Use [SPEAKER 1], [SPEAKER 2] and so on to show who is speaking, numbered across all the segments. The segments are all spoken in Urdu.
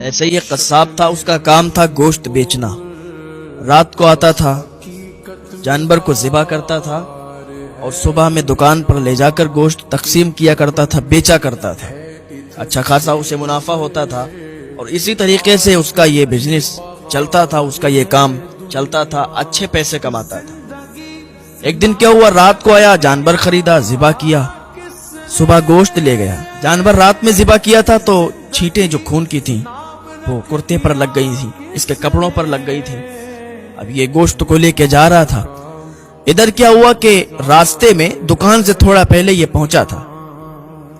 [SPEAKER 1] ایسے ہی ایک قصاب تھا، اس کا کام تھا گوشت بیچنا۔ رات کو آتا تھا، جانور کو ذبح کرتا تھا اور صبح میں دکان پر لے جا کر گوشت تقسیم کیا کرتا تھا، بیچا کرتا تھا۔ اچھا خاصا اسے منافع ہوتا تھا اور اسی طریقے سے اس کا یہ بزنس چلتا تھا، اس کا یہ کام چلتا تھا، اچھے پیسے کماتا تھا۔ ایک دن کیا ہوا، رات کو آیا، جانور خریدا، ذبح کیا، صبح گوشت لے گیا۔ جانور رات میں ذبح کیا تھا تو چھینٹیں جو خون کی تھیں وہ کرتے پر لگ گئی تھی، اس کے کپڑوں پر لگ گئی تھی۔ اب یہ گوشت کو لے کے جا رہا تھا، ادھر کیا ہوا کہ راستے میں دکان سے تھوڑا پہلے یہ پہنچا تھا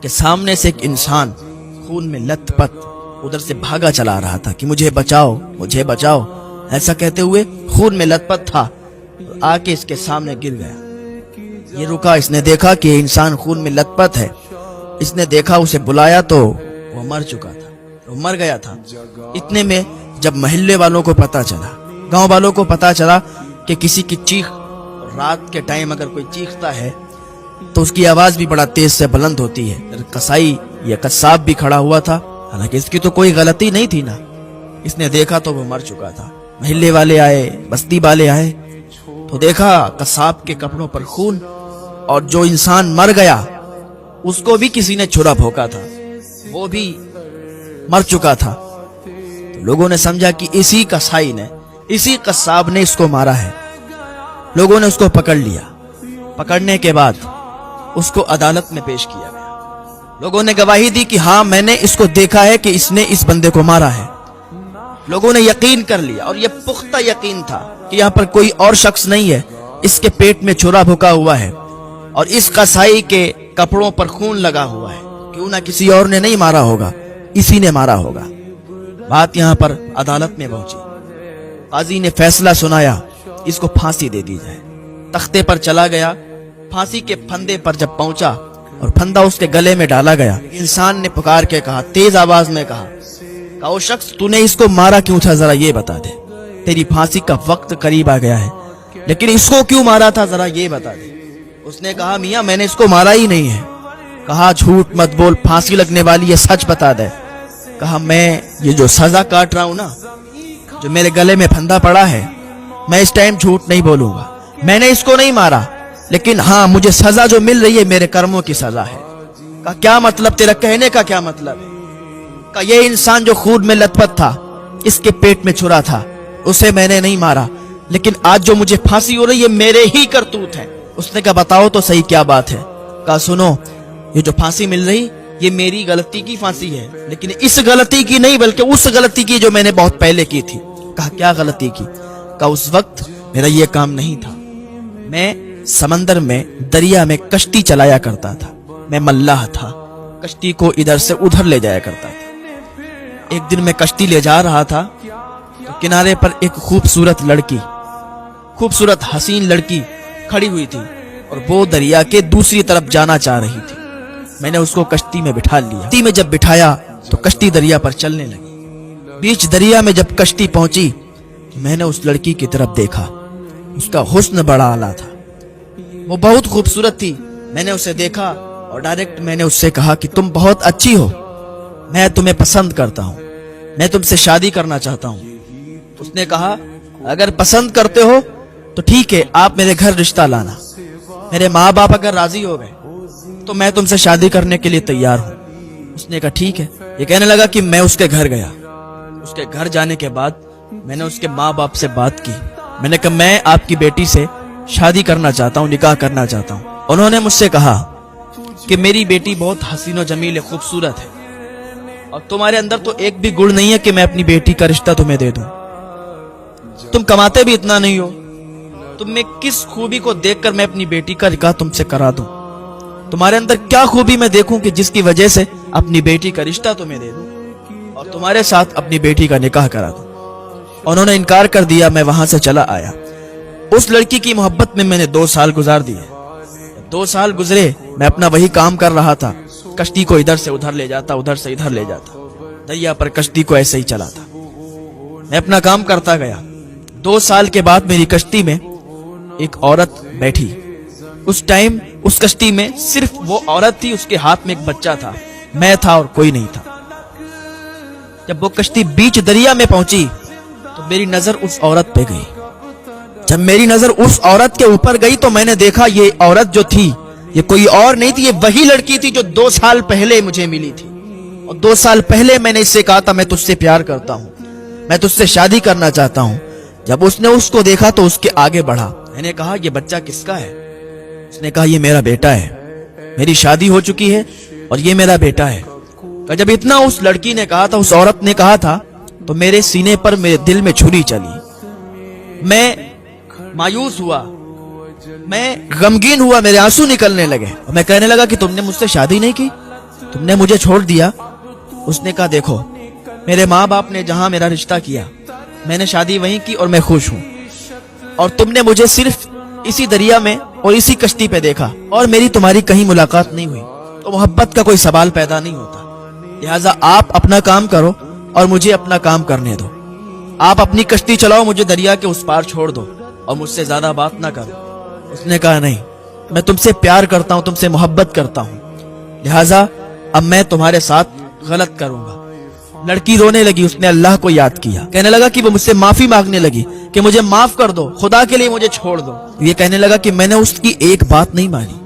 [SPEAKER 1] کہ سامنے سے ایک انسان خون میں لت پت ادھر سے بھاگا چلا رہا تھا کہ مجھے بچاؤ مجھے بچاؤ، ایسا کہتے ہوئے خون میں لت پت تھا، آ کے اس کے سامنے گر گیا۔ یہ رکا، اس نے دیکھا کہ انسان خون میں لت پت ہے، اس نے دیکھا، اسے بلایا تو وہ مر چکا تھا، وہ مر گیا تھا۔ اتنے میں جب محلے والوں کو پتا چلا، گاؤں والوں کو پتا چلا کہ کسی کی چیخ، رات کے ٹائم اگر کوئی چیختا ہے تو اس کی آواز بھی بڑا تیز سے بلند ہوتی ہے۔ قصائی یا قصاب بھی کھڑا ہوا تھا، حالانکہ اس کی تو کوئی غلطی نہیں تھی نا، اس نے دیکھا تو وہ مر چکا تھا۔ محلے والے آئے، بستی والے آئے تو دیکھا قصاب کے کپڑوں پر خون، اور جو انسان مر گیا اس کو بھی کسی نے چھرا بھونکا تھا، وہ بھی مر چکا تھا۔ تو لوگوں نے سمجھا کہ اسی قصائی نے، اسی قصاب نے اس کو مارا ہے۔ لوگوں نے اس کو پکڑ لیا، پکڑنے کے بعد اس کو عدالت میں پیش کیا گیا۔ لوگوں نے گواہی دی کہ ہاں میں نے اس کو دیکھا ہے کہ اس نے اس بندے کو مارا ہے۔ لوگوں نے یقین کر لیا، اور یہ پختہ یقین تھا کہ یہاں پر کوئی اور شخص نہیں ہے، اس کے پیٹ میں چھرا بھونکا ہوا ہے اور اس قصائی کے کپڑوں پر خون لگا ہوا ہے، کیوں نہ کسی اور نے نہیں مارا ہوگا، اسی نے مارا ہوگا۔ بات یہاں پر عدالت میں پہنچی، قاضی نے فیصلہ سنایا، اس کو پھانسی دے دی جائے۔ تختے پر چلا گیا، پھانسی کے پھندے پر جب پہنچا اور پھندا اس کے گلے میں ڈالا گیا، انسان نے پکار کے کہا، تیز آواز میں کہا او شخص تو نے اس کو مارا کیوں تھا، ذرا یہ بتا دے، تیری پھانسی کا وقت قریب آ گیا ہے، لیکن اس کو کیوں مارا تھا، ذرا یہ بتا دے۔ اس نے کہا میاں میں نے اس کو مارا ہی نہیں ہے۔ کہا جھوٹ مت بول، پھانسی لگنے والی ہے، سچ بتا دے۔ کہا میں یہ جو سزا کاٹ رہا ہوں نا، جو میرے گلے میں پھندا پڑا ہے، میں اس ٹائم جھوٹ نہیں بولوں گا، میں نے اس کو نہیں مارا، لیکن ہاں مجھے سزا جو مل رہی ہے میرے کرموں کی سزا ہے۔ کہا کیا مطلب، تیرا کہنے کا کیا مطلب ہے؟ کہا یہ انسان جو خون میں لت پت تھا، اس کے پیٹ میں چھرا تھا، اسے میں نے نہیں مارا، لیکن آج جو مجھے پھانسی ہو رہی ہے میرے ہی کرتوت ہے۔ اس نے کہا بتاؤ تو صحیح کیا بات ہے۔ کہا سنو، یہ جو پھانسی مل رہی یہ میری غلطی کی پھانسی ہے، لیکن اس غلطی کی نہیں بلکہ اس غلطی کی جو میں نے بہت پہلے کی تھی۔ کہا کیا غلطی کی؟ کہا اس وقت میرا یہ کام نہیں تھا، میں سمندر میں، دریا میں کشتی چلایا کرتا تھا، میں ملاح تھا، کشتی کو ادھر سے ادھر لے جایا کرتا تھا۔ ایک دن میں کشتی لے جا رہا تھا تو کنارے پر ایک خوبصورت لڑکی، خوبصورت حسین لڑکی کھڑی ہوئی تھی اور وہ دریا کے دوسری طرف جانا چاہ رہی تھی۔ میں نے اس کو کشتی میں بٹھا لیا، کشتی میں جب بٹھایا تو کشتی دریا پر چلنے لگی۔ بیچ دریا میں جب کشتی پہنچی میں نے اس لڑکی کی طرف دیکھا، اس کا حسن بڑا اعلیٰ تھا، وہ بہت خوبصورت تھی۔ میں نے اسے دیکھا اور ڈائریکٹ میں نے اس سے کہا کہ تم بہت اچھی ہو، میں تمہیں پسند کرتا ہوں، میں تم سے شادی کرنا چاہتا ہوں۔ اس نے کہا اگر پسند کرتے ہو تو ٹھیک ہے، آپ میرے گھر رشتہ لانا، میرے ماں باپ اگر راضی ہو گئے تو میں تم سے شادی کرنے کے لیے تیار ہوں۔ اس نے کہا ٹھیک ہے۔ یہ کہنے لگا کہ میں اس کے گھر گیا، اس کے گھر جانے کے بعد میں نے اس کے ماں باپ سے بات کی، میں نے کہا میں آپ کی بیٹی سے شادی کرنا چاہتا ہوں، نکاح کرنا چاہتا ہوں۔ انہوں نے مجھ سے کہا کہ میری بیٹی بہت حسین و جمیل ہے، خوبصورت ہے، اور تمہارے اندر تو ایک بھی گڑ نہیں ہے کہ میں اپنی بیٹی کا رشتہ تمہیں دے دوں، تم کماتے بھی اتنا نہیں ہو، تم میں کس خوبی کو دیکھ کر میں اپنی بیٹی کا نکاح تم سے کرا دوں، تمہارے اندر کیا خوبی میں دیکھوں کہ جس کی وجہ سے اپنی بیٹی کا رشتہ تمہیں دے دوں اور تمہارے ساتھ اپنی بیٹی کا نکاح کرا دوں۔ انہوں نے انکار کر دیا، میں وہاں سے چلا آیا۔ اس لڑکی کی محبت میں نے 2 سال گزار دیے۔ 2 سال گزرے، میں اپنا وہی کام کر رہا تھا، کشتی کو ادھر سے ادھر لے جاتا، ادھر سے ادھر لے جاتا، دریا پر کشتی کو ایسے ہی چلاتا، میں اپنا کام کرتا گیا۔ 2 سال کے بعد میری کشتی میں ایک عورت بیٹھی۔ اس ٹائم اس کشتی میں صرف وہ عورت تھی، اس کے ہاتھ میں ایک بچہ تھا، میں تھا اور کوئی نہیں تھا۔ جب وہ کشتی بیچ دریا میں پہنچی تو میری نظر اس عورت پہ گئی. جب میری نظر اس عورت کے اوپر گئی تو میں نے دیکھا یہ عورت جو تھی یہ کوئی اور نہیں تھی, یہ وہی لڑکی تھی جو 2 سال پہلے مجھے ملی تھی. اور 2 سال پہلے میں نے اس سے کہا تھا میں تجھ سے پیار کرتا ہوں, میں تجھ سے شادی کرنا چاہتا ہوں. جب اس نے اس کو دیکھا تو اس کے آگے بڑھا. میں نے کہا یہ بچہ کس کا ہے؟ اس نے کہا یہ میرا بیٹا ہے, میری شادی ہو چکی ہے اور یہ میرا بیٹا ہے. جب اتنا اس لڑکی نے کہا تھا, اس عورت نے کہا تھا, تو میرے سینے پر میرے دل میں چھری چلی. میں مایوس ہوا, میں غمگین ہوا, میرے آنسو نکلنے لگے. میں کہنے لگا کہ تم نے مجھ سے شادی نہیں کی, تم نے مجھے چھوڑ دیا. اس نے کہا دیکھو میرے ماں باپ نے جہاں میرا رشتہ کیا میں نے شادی وہیں کی اور میں خوش ہوں, اور تم نے مجھے صرف اسی دریا میں اور اسی کشتی پہ دیکھا اور میری تمہاری کہیں ملاقات نہیں ہوئی, تو محبت کا کوئی سوال پیدا نہیں ہوتا. لہٰذا آپ اپنا کام کرو اور مجھے اپنا کام کرنے دو. آپ اپنی کشتی چلاؤ, مجھے دریا کے اس پار چھوڑ دو اور مجھ سے زیادہ بات نہ کرو. اس نے کہا نہیں, میں تم سے پیار کرتا ہوں, تم سے محبت کرتا ہوں, لہٰذا اب میں تمہارے ساتھ غلط کروں گا. لڑکی رونے لگی, اس نے اللہ کو یاد کیا, کہنے لگا کہ وہ مجھ سے معافی مانگنے لگی کہ مجھے معاف کر دو, خدا کے لیے مجھے چھوڑ دو. یہ کہنے لگا کہ میں نے اس کی ایک بات نہیں مانی.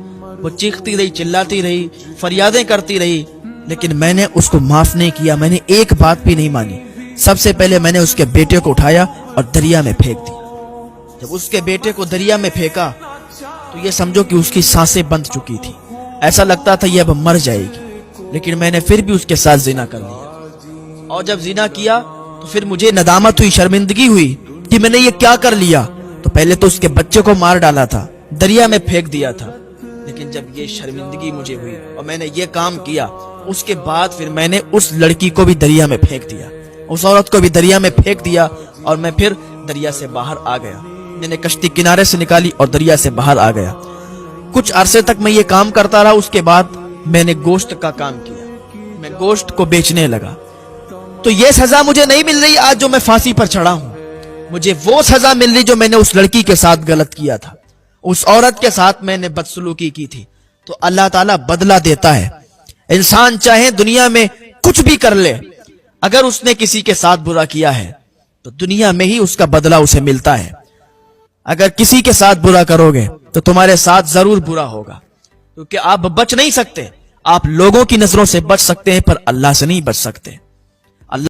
[SPEAKER 1] وہ چیختی رہی, چلاتی رہی, فریادیں کرتی رہی, لیکن میں نے اس کو معاف نہیں کیا. میں نے ایک بات بھی نہیں مانی. سب سے پہلے میں نے اس کے بیٹے کو اٹھایا اور دریا میں پھینک دیا. جب اس کے بیٹے کو دریا میں پھینکا تو یہ سمجھو کہ اس کی سانسیں بند چکی تھی, ایسا لگتا تھا یہ اب مر جائے گی, لیکن میں نے پھر بھی اس کے ساتھ زنا کر لیا. اور جب زنا کیا تو پھر مجھے ندامت ہوئی, شرمندگی ہوئی کہ میں نے یہ کیا کر لیا. تو پہلے تو اس کے بچے کو مار ڈالا تھا, دریا میں پھینک دیا تھا, لیکن جب یہ شرمندگی مجھے ہوئی اور میں نے یہ کام کیا, اس کے بعد پھر میں نے اس لڑکی کو بھی دریا میں پھینک دیا, اس عورت کو بھی دریا میں پھینک دیا, اور میں پھر دریا سے باہر آ گیا. میں نے کشتی کنارے سے نکالی اور دریا سے باہر آ گیا. کچھ عرصے تک میں یہ کام کرتا رہا. اس کے بعد میں نے گوشت کا کام کیا, میں گوشت کو بیچنے لگا. تو یہ سزا مجھے نہیں مل رہی آج جو میں پھانسی پر چڑھا ہوں, مجھے وہ سزا مل رہی جو میں نے اس لڑکی کے ساتھ غلط کیا تھا, اس عورت کے ساتھ میں نے بدسلوکی کی تھی. تو اللہ تعالیٰ بدلہ دیتا ہے. انسان چاہے دنیا میں کچھ بھی کر لے, اگر اس نے کسی کے ساتھ برا کیا ہے تو دنیا میں ہی اس کا بدلہ اسے ملتا ہے. اگر کسی کے ساتھ برا کرو گے تو تمہارے ساتھ ضرور برا ہوگا, کیونکہ آپ بچ نہیں سکتے. آپ لوگوں کی نظروں سے بچ سکتے ہیں پر اللہ سے نہیں بچ سکتے.